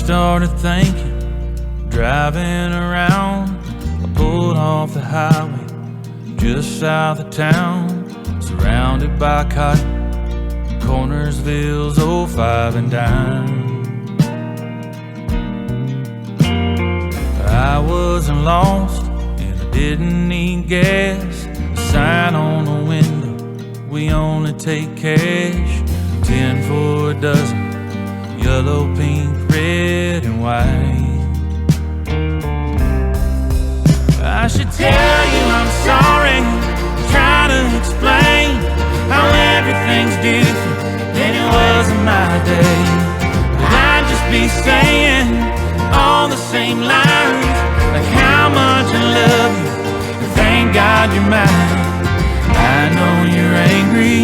started thinking, driving around. I pulled off the highway just south of town, surrounded by cotton, Cornersville's 05 and dime. I wasn't lost and I didn't need gas. A sign on the window, we only take cash. 10 for a dozen, yellow, pink, red, and white. I should tell you I'm sorry, try to explain how everything's different than it was in my day. But I'd just be saying all the same lines, like how much I love you, thank God you're mine. I know you're angry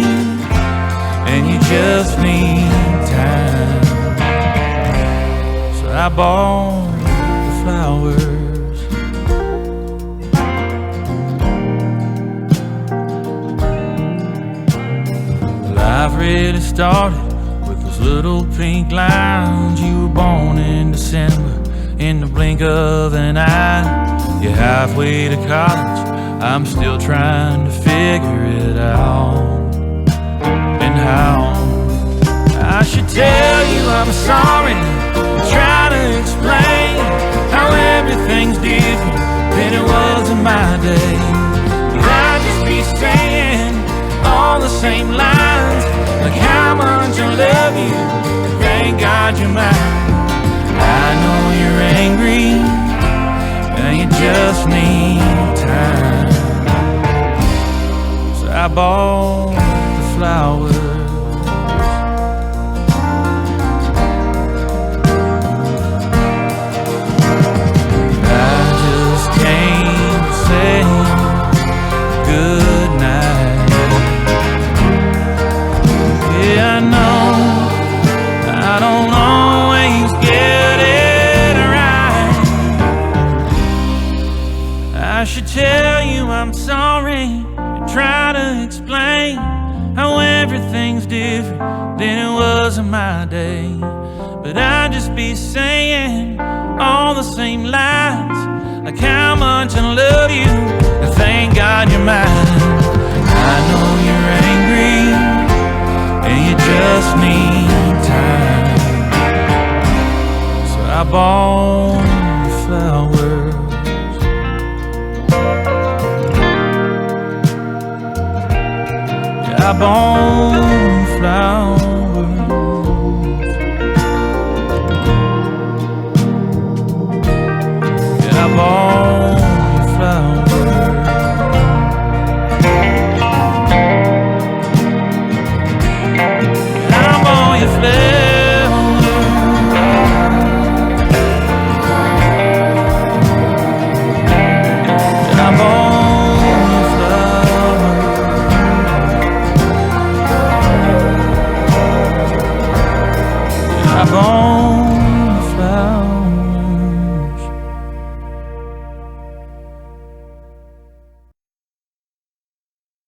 and you just need time, so I bought the flowers. Life really started with those little pink lines. You were born in December, in the blink of an eye. You're halfway to college, I'm still trying to figure it out. And how I should tell you I'm sorry, try to explain how everything's different than it was in my day. But I'd just be saying all the same lines, like how much I love you, thank God you're mine. I know you're angry and you just need time, so I bought the flowers. I just came to say good night. Yeah, I know I don't always get it right. I should tell you I'm sorry and try to explain how everything's different than it was in my day. But I'd just be saying all the same lines, like how much I love you, and thank God you're mine. I know you're angry and you just need time, so I bought the flowers. Yeah, I bought the flowers. Yeah, I bought